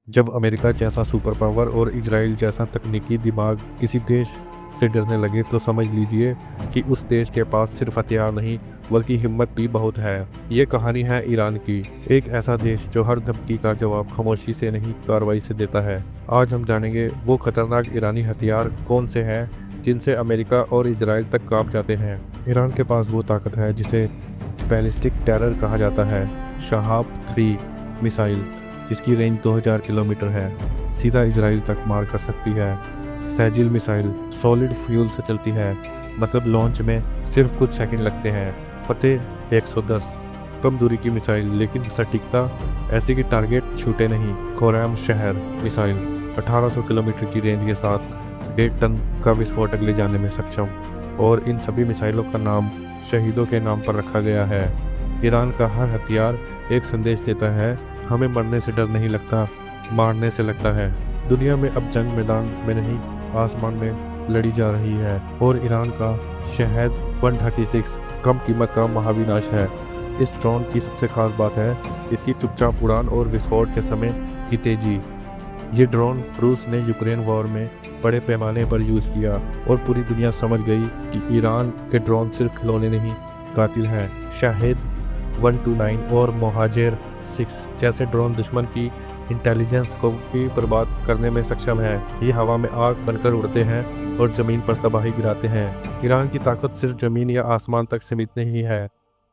जब अमेरिका जैसा super power और इजराइल जैसा तकनीकी दिमाग किसी देश से डरने लगे तो समझ लीजिए कि उस देश के पास सिर्फ हथियार नहीं बल्कि हिम्मत भी बहुत है। ये कहानी है ईरान की, एक ऐसा देश जो हर धमकी का जवाब खामोशी से नहीं कार्रवाई से देता है। आज हम जानेंगे वो खतरनाक ईरानी हथियार कौन से हैं जिनसे अमेरिका और इजराइल तक कांप जाते हैं। ईरान के पास वो ताकत है जिसे बैलिस्टिक टेरर कहा जाता है। शहाब 3 मिसाइल जिसकी रेंज 2000 किलोमीटर है, सीधा इजराइल तक मार कर सकती है। सैजिल मिसाइल सॉलिड फ्यूल से चलती है, मतलब लॉन्च में सिर्फ कुछ सेकंड लगते हैं। फतेह 110 कम दूरी की मिसाइल लेकिन सटीकता ऐसी कि टारगेट छूटे नहीं। खोरैम शहर मिसाइल 1800 किलोमीटर की रेंज के साथ 1.5 टन का विस्फोटक ले जाने में सक्षम, और इन सभी मिसाइलों का नाम शहीदों के नाम पर रखा गया है। ईरान का हर हथियार एक संदेश देता है, हमें मरने से डर नहीं लगता, मारने से लगता है। दुनिया में अब जंग मैदान में नहीं आसमान में लड़ी जा रही है, और ईरान का शहद 136 कम कीमत का महाविनाश है। इस ड्रोन की सबसे खास बात है इसकी चुपचाप उड़ान और विस्फोट के समय की तेजी। ये ड्रोन रूस ने यूक्रेन वॉर में बड़े पैमाने पर यूज़ किया और पूरी दुनिया समझ गई कि ईरान के ड्रोन सिर्फ खिलौने नहीं कातिल हैं। शाहिद 129 और मोहाजेर 6 जैसे ड्रोन दुश्मन की इंटेलिजेंस को भी बर्बाद करने में सक्षम है। ये हवा में आग बनकर उड़ते हैं और ज़मीन पर तबाही गिराते हैं। ईरान की ताकत सिर्फ ज़मीन या आसमान तक सीमित नहीं है,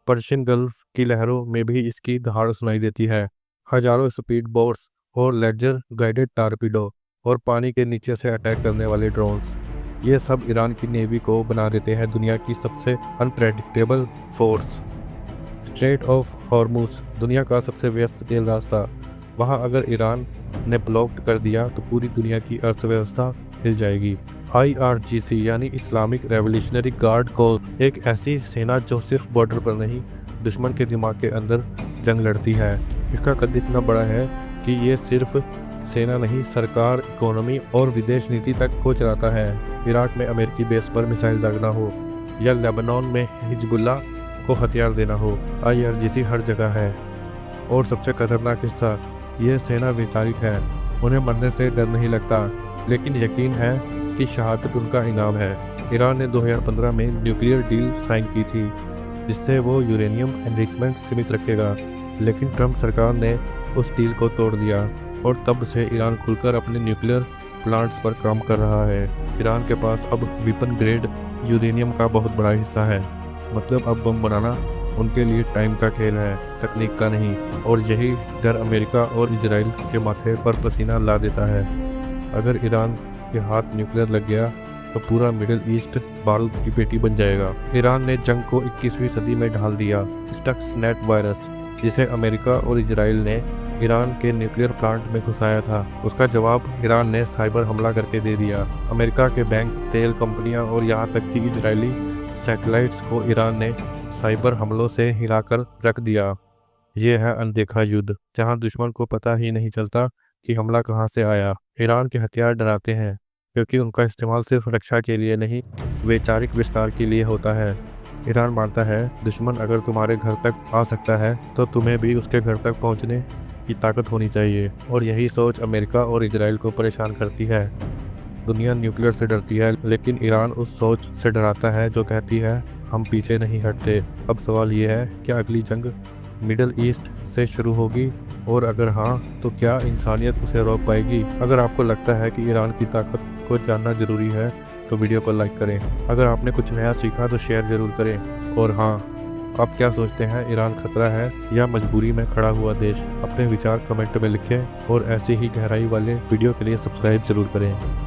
पर्शियन गल्फ की लहरों में भी इसकी दहाड़ सुनाई देती है। हजारों स्पीड बोट्स और लेजर गाइडेड टारपीडो और पानी के नीचे से अटैक करने वाले ड्रोन्स, ये सब ईरान की नेवी को बना देते हैं दुनिया की सबसे unpredictable force. Straight of Hormuz दुनिया का सबसे व्यस्त तेल रास्ता, वहां अगर ईरान ने ब्लॉक कर दिया तो पूरी दुनिया की अर्थव्यवस्था हिल जाएगी। IRGC यानी इस्लामिक रेवोल्यूशनरी गार्ड कोर, एक ऐसी सेना जो सिर्फ बॉर्डर पर नहीं दुश्मन के दिमाग के अंदर जंग लड़ती है। इसका कद इतना बड़ा है कि ये सिर्फ सेना नहीं, सरकार, इकोनॉमी और विदेश नीति तक को चलाता है। इराक में अमेरिकी बेस पर मिसाइल दागना हो या लेबनान में हिजबुल्लाह को हथियार देना हो, IRGC हर जगह है। और सबसे खतरनाक हिस्सा, ये सेना वैचारिक है, उन्हें मरने से डर नहीं लगता, लेकिन यकीन है कि शहादत उनका इनाम है। ईरान ने 2015 में न्यूक्लियर डील साइन की थी जिससे वो यूरेनियम एनरिचमेंट सीमित रखेगा, लेकिन ट्रंप सरकार ने उस डील को तोड़ दिया और तब से ईरान खुलकर अपने न्यूक्लियर प्लांट्स पर काम कर रहा है। ईरान के पास अब वेपन ग्रेड यूरेनियम का बहुत बड़ा हिस्सा है, मतलब अब बम बनाना उनके लिए टाइम का खेल है, तकनीक का नहीं। और यही डर अमेरिका और इजराइल के माथे पर पसीना ला देता है। अगर ईरान के हाथ न्यूक्लियर लग गया तो पूरा मिडिल ईस्ट बारूद की पेटी बन जाएगा। ईरान ने जंग को 21वीं सदी में ढाल दिया। स्टक्सनेट वायरस, जिसे अमेरिका और इजराइल ने ईरान के न्यूक्लियर प्लांट में घुसाया था, उसका जवाब ईरान ने साइबर हमला करके दे दिया। अमेरिका के बैंक, तेल कंपनियां और यहाँ तक कि इजरायली सैटेलाइट्स को ईरान ने साइबर हमलों से हिलाकर रख दिया। ये है अनदेखा युद्ध, जहां दुश्मन को पता ही नहीं चलता कि हमला कहां से आया। ईरान के हथियार डराते हैं क्योंकि उनका इस्तेमाल सिर्फ रक्षा के लिए नहीं, वैचारिक विस्तार के लिए होता है। ईरान मानता है दुश्मन अगर तुम्हारे घर तक आ सकता है तो तुम्हें भी उसके घर तक पहुंचने की ताकत होनी चाहिए, और यही सोच अमेरिका और इजराइल को परेशान करती है। दुनिया न्यूक्लियर से डरती है, लेकिन ईरान उस सोच से डराता है जो कहती है हम पीछे नहीं हटते। अब सवाल ये है, क्या अगली जंग मिडल ईस्ट से शुरू होगी, और अगर हाँ तो क्या इंसानियत उसे रोक पाएगी? अगर आपको लगता है कि ईरान की ताकत को जानना जरूरी है तो वीडियो को लाइक करें। अगर आपने कुछ नया सीखा तो शेयर जरूर करें। और हाँ, आप क्या सोचते हैं, ईरान खतरा है या मजबूरी में खड़ा हुआ देश? अपने विचार कमेंट में लिखें और ऐसे ही गहराई वाले वीडियो के लिए सब्सक्राइब जरूर करें।